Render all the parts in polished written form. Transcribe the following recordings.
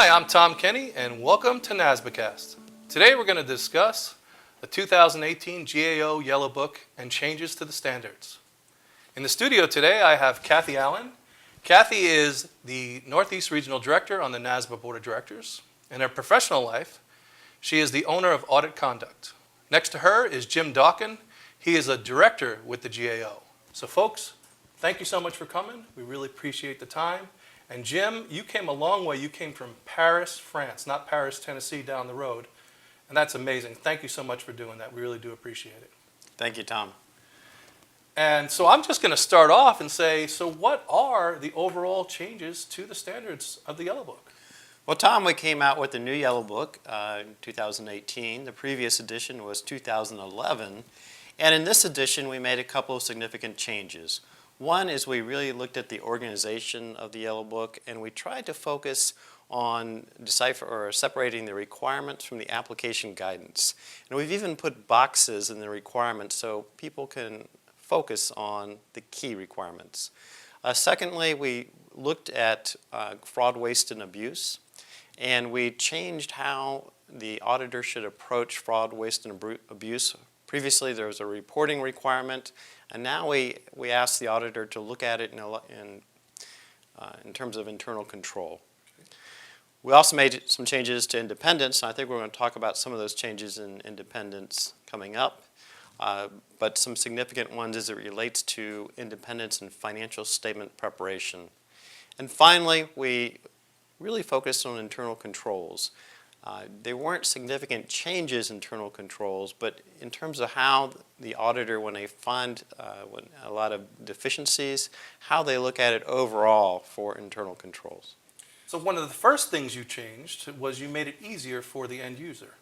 Hi, I'm Tom Kenny, and welcome to NASBAcast. Today we're going to discuss the 2018 GAO Yellowbook and changes to the standards. In the studio today, I have Cathy Allen. Cathy is the Northeast Regional Director on the NASBA Board of Directors. In her professional life, she is the owner of Audit Conduct. Next to her is James Dalkin. He is a director with the GAO. So folks, thank you so much for coming. We really appreciate the time. And Jim, you came a long way. You came from Paris, France, not Paris, Tennessee, down the road. And that's amazing. Thank you so much for doing that. We really do appreciate it. Thank you, Tom. And so I'm just going to start off and say, so what are the overall changes to the standards of the Yellow Book? Well, Tom, we came out with the new Yellow Book in 2018. The previous edition was 2011. And in this edition, we made a couple of significant changes. One is we really looked at the organization of the Yellow Book, and we tried to focus on separating the requirements from the application guidance. And we've even put boxes in the requirements so people can focus on the key requirements. Secondly, we looked at fraud, waste, and abuse, and we changed how the auditor should approach fraud, waste, and abuse. Previously, there was a reporting requirement, and now we ask the auditor to look at it in terms of internal control. We also made some changes to independence, and I think we're going to talk about some of those changes in independence coming up, but some significant ones as it relates to independence and financial statement preparation. And finally, we really focused on internal controls. There weren't significant changes in internal controls, but in terms of how the auditor, when they find a lot of deficiencies, how they look at it overall for internal controls. So one of the first things you changed was you made it easier for the end user.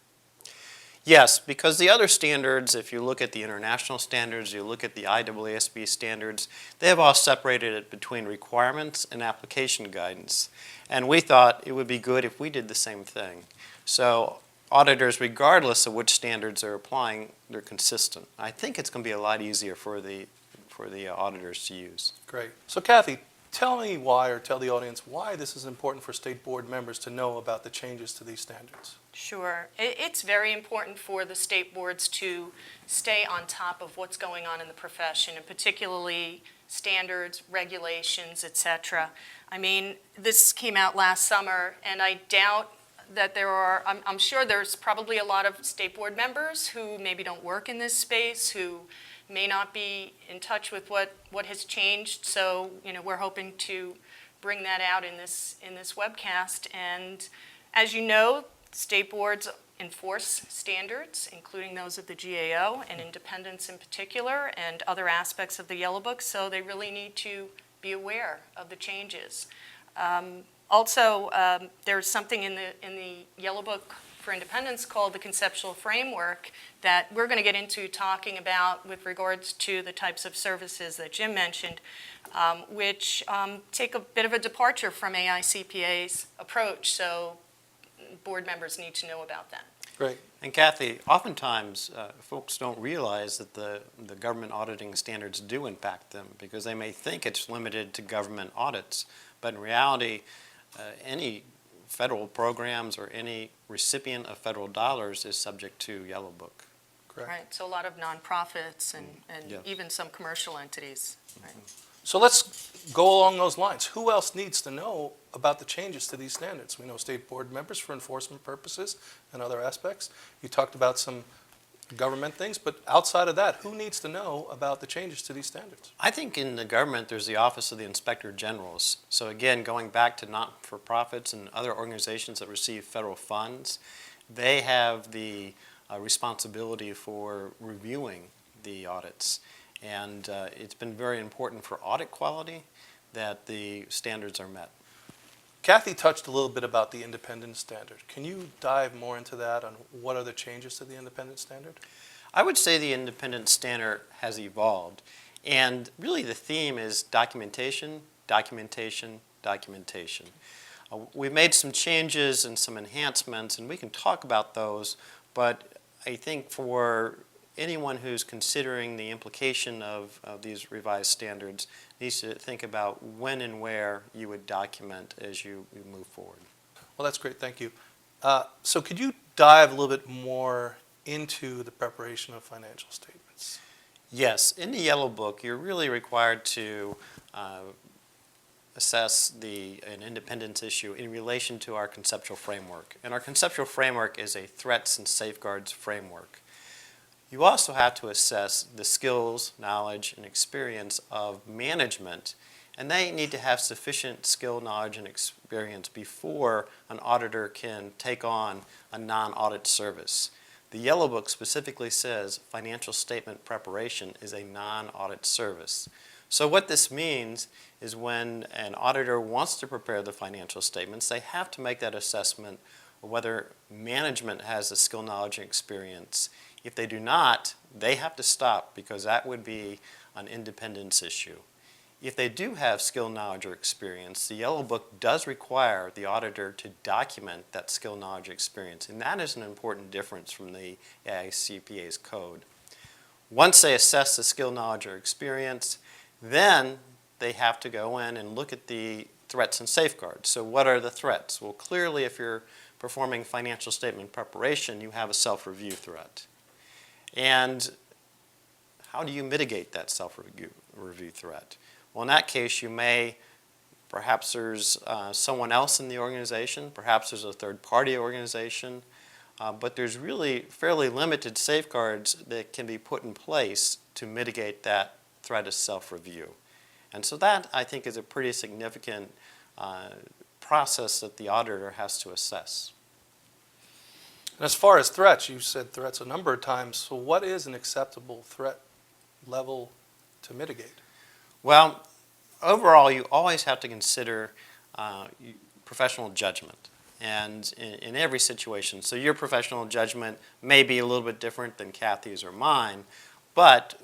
Yes, because the other standards, if you look at the international standards, you look at the IAASB standards, they have all separated it between requirements and application guidance. And we thought it would be good if we did the same thing. So auditors, regardless of which standards they're applying, they're consistent. I think it's going to be a lot easier for the auditors to use. Great. So Cathy, tell me why, or tell the audience why this is important for state board members to know about the changes to these standards. Sure. It's very important for the state boards to stay on top of what's going on in the profession, and particularly standards, regulations, etc. I mean, this came out last summer, and I doubt that I'm sure there's probably a lot of state board members who maybe don't work in this space, who may not be in touch with what has changed. So, we're hoping to bring that out in this webcast. And as you know, state boards enforce standards, including those of the GAO and independence in particular, and other aspects of the Yellow Book. So they really need to be aware of the changes. Also, there's something in the Yellow Book for Independence called the conceptual framework that we're going to get into talking about with regards to the types of services that Jim mentioned, which take a bit of a departure from AICPA's approach. So board members need to know about that. Great. And Cathy, oftentimes folks don't realize that the government auditing standards do impact them because they may think it's limited to government audits, but in reality, any federal programs or any recipient of federal dollars is subject to Yellow Book. Correct. Right. So a lot of nonprofits and Yes. even some commercial entities. Right. So let's go along those lines. Who else needs to know about the changes to these standards? We know state board members for enforcement purposes and other aspects. You talked about some government things, but outside of that, who needs to know about the changes to these standards? I think in the government there's the Office of the Inspector Generals. So again, going back to not-for-profits and other organizations that receive federal funds, they have the responsibility for reviewing the audits. And it's been very important for audit quality that the standards are met. Cathy touched a little bit about the independence standard. Can you dive more into that on what are the changes to the independence standard? I would say the independence standard has evolved. And really the theme is documentation, documentation, documentation. We've made some changes and some enhancements, and we can talk about those, but I think for anyone who's considering the implication of these revised standards needs to think about when and where you would document as you move forward. Well, that's great. Thank you. So could you dive a little bit more into the preparation of financial statements? Yes, in the Yellow Book, you're really required to assess an independence issue in relation to our conceptual framework. And our conceptual framework is a threats and safeguards framework. You also have to assess the skills, knowledge, and experience of management, and they need to have sufficient skill, knowledge, and experience before an auditor can take on a non-audit service. The Yellow Book specifically says financial statement preparation is a non-audit service. So what this means is when an auditor wants to prepare the financial statements, they have to make that assessment of whether management has the skill, knowledge, and experience. If they do not, they have to stop because that would be an independence issue. If they do have skill, knowledge, or experience, the Yellow Book does require the auditor to document that skill, knowledge, or experience, and that is an important difference from the AICPA's code. Once they assess the skill, knowledge, or experience, then they have to go in and look at the threats and safeguards. So what are the threats? Well, clearly if you're performing financial statement preparation, you have a self-review threat. And how do you mitigate that self-review threat? Well, in that case, perhaps there's someone else in the organization, perhaps there's a third-party organization, but there's really fairly limited safeguards that can be put in place to mitigate that threat of self-review. And so that, I think, is a pretty significant process that the auditor has to assess. And as far as threats, you said threats a number of times. So what is an acceptable threat level to mitigate? Well, overall, you always have to consider professional judgment, and in every situation. So your professional judgment may be a little bit different than Cathy's or mine, but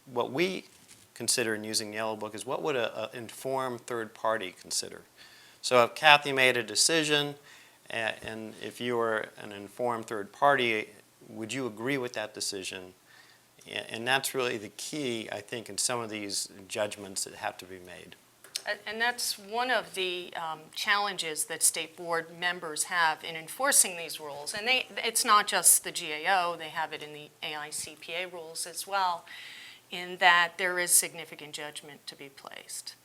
what we consider in using the Yellow Book is what would an informed third party consider. So if Cathy made a decision, and if you were an informed third party, would you agree with that decision? And that's really the key, I think, in some of these judgments that have to be made. And that's one of the challenges that state board members have in enforcing these rules. And it's not just the GAO, they have it in the AICPA rules as well, in that there is significant judgment to be placed.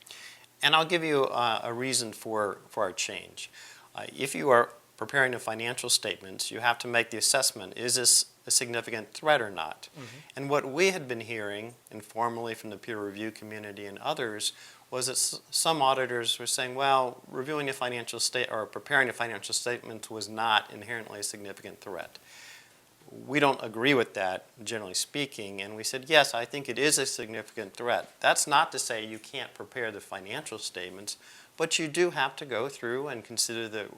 And I'll give you a reason for our change. If you are preparing the financial statements, you have to make the assessment, is this a significant threat or not? Mm-hmm. And what we had been hearing informally from the peer review community and others was that some auditors were saying, well, reviewing a financial or preparing a financial statement was not inherently a significant threat. We don't agree with that, generally speaking, and we said, yes, I think it is a significant threat. That's not to say you can't prepare the financial statements, but you do have to go through and consider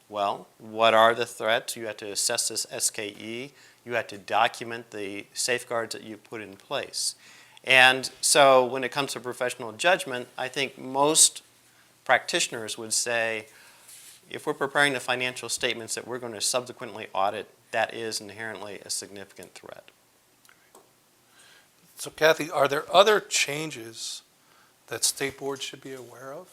what are the threats? You have to assess this SKE. You have to document the safeguards that you put in place. And so when it comes to professional judgment, I think most practitioners would say, if we're preparing the financial statements that we're going to subsequently audit, that is inherently a significant threat. So Cathy, are there other changes that state boards should be aware of?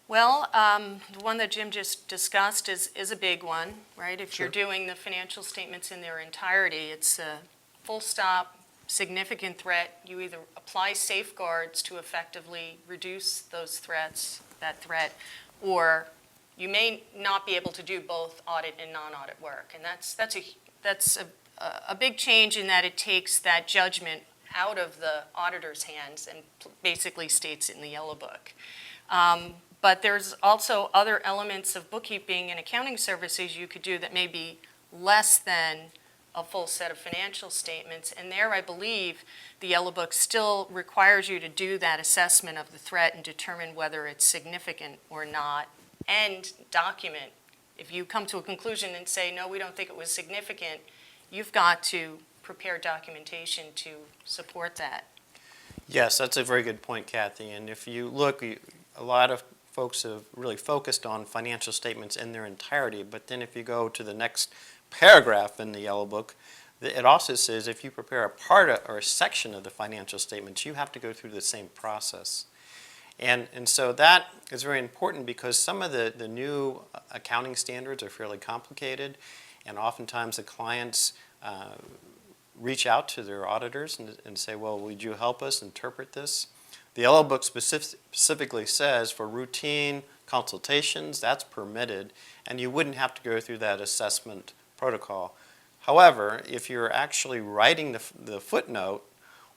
Well, the one that Jim just discussed is a big one, right? If you're doing the financial statements in their entirety, it's a full stop, significant threat. You either apply safeguards to effectively reduce that threat, or you may not be able to do both audit and non-audit work. And that's a big change in that it takes that judgment out of the auditor's hands and basically states it in the Yellow Book. But there's also other elements of bookkeeping and accounting services you could do that may be less than a full set of financial statements. And there, I believe, the Yellow Book still requires you to do that assessment of the threat and determine whether it's significant or not, and document. If you come to a conclusion and say, no, we don't think it was significant, you've got to prepare documentation to support that. Yes, that's a very good point, Cathy. And if you look, a lot of folks have really focused on financial statements in their entirety, but then if you go to the next paragraph in the Yellow Book, it also says if you prepare a part or a section of the financial statements, you have to go through the same process. And so that is very important because some of the new accounting standards are fairly complicated, and oftentimes the clients reach out to their auditors and say, well, would you help us interpret this? The Yellow Book specifically says for routine consultations, that's permitted, and you wouldn't have to go through that assessment protocol. However, if you're actually writing the footnote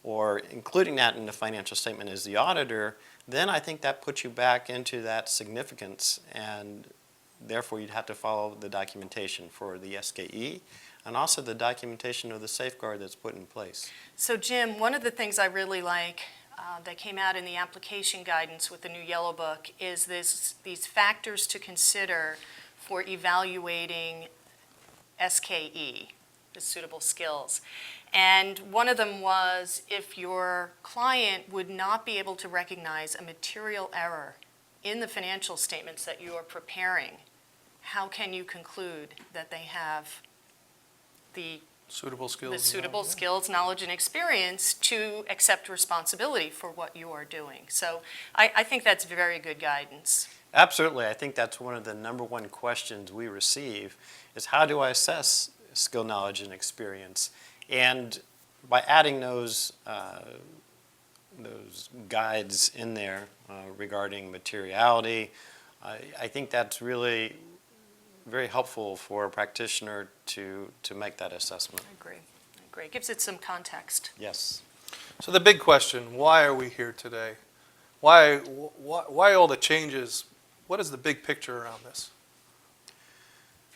or including that in the financial statement as the auditor, then I think that puts you back into that significance, and therefore you'd have to follow the documentation for the SKE and also the documentation of the safeguard that's put in place. So Jim, one of the things I really like that came out in the application guidance with the new Yellow Book is these factors to consider for evaluating SKE, the suitable skills. And one of them was if your client would not be able to recognize a material error in the financial statements that you are preparing, how can you conclude that they have the Suitable skills. skills, knowledge, and experience to accept responsibility for what you are doing? So I think that's very good guidance. Absolutely. I think that's one of the number one questions we receive is how do I assess skill, knowledge, and experience? And by adding those guides in there regarding materiality, I think that's really very helpful for a practitioner to make that assessment. I agree. It gives it some context. Yes. So the big question, why are we here today? Why all the changes? What is the big picture around this?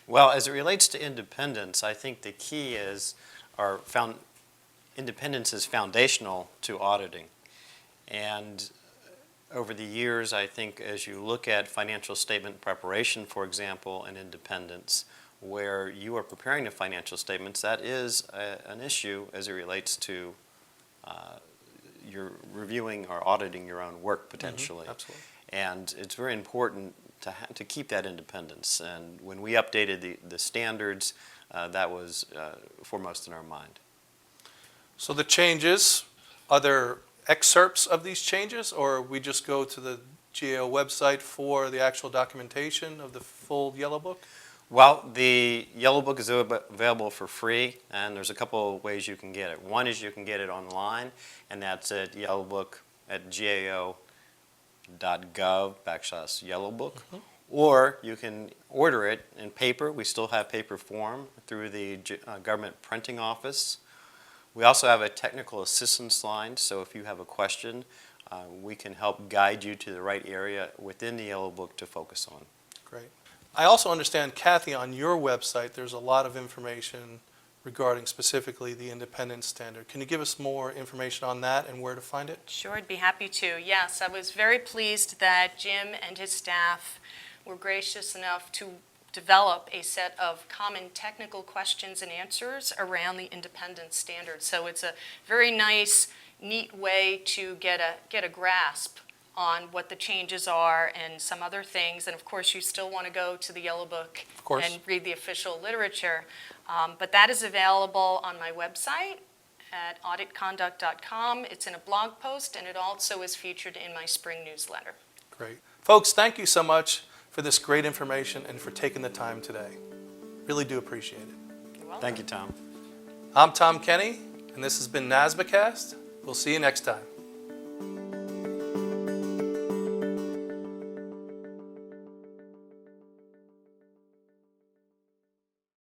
Well, as it relates to independence, I think the key is independence is foundational to auditing. And over the years, I think as you look at financial statement preparation, for example, and independence, where you are preparing the financial statements, that is an issue as it relates to you're reviewing or auditing your own work potentially. Mm-hmm, absolutely. And it's very important to keep that independence. And when we updated the standards, that was foremost in our mind. So the changes, are there excerpts of these changes, or we just go to the GAO website for the actual documentation of the full Yellow Book? Well, the Yellow Book is available for free, and there's a couple of ways you can get it. One is you can get it online, and that's at gao.gov/yellowbook. Mm-hmm. Or you can order it in paper. We still have paper form through the government printing office. We also have a technical assistance line, so if you have a question, we can help guide you to the right area within the Yellow Book to focus on. Great. I also understand, Cathy, on your website there's a lot of information regarding specifically the independence standard. Can you give us more information on that and where to find it? Sure, I'd be happy to. Yes, I was very pleased that Jim and his staff were gracious enough to develop a set of common technical questions and answers around the independence standard. So it's a very nice, neat way to get a grasp on what the changes are and some other things. And of course, you still want to go to the Yellow Book and read the official literature. But that is available on my website at auditconduct.com. It's in a blog post, and it also is featured in my spring newsletter. Great. Folks, thank you so much for this great information and for taking the time today. Really do appreciate it. You're welcome. Thank you, Tom. I'm Tom Kenny, and this has been NASBAcast. We'll see you next time.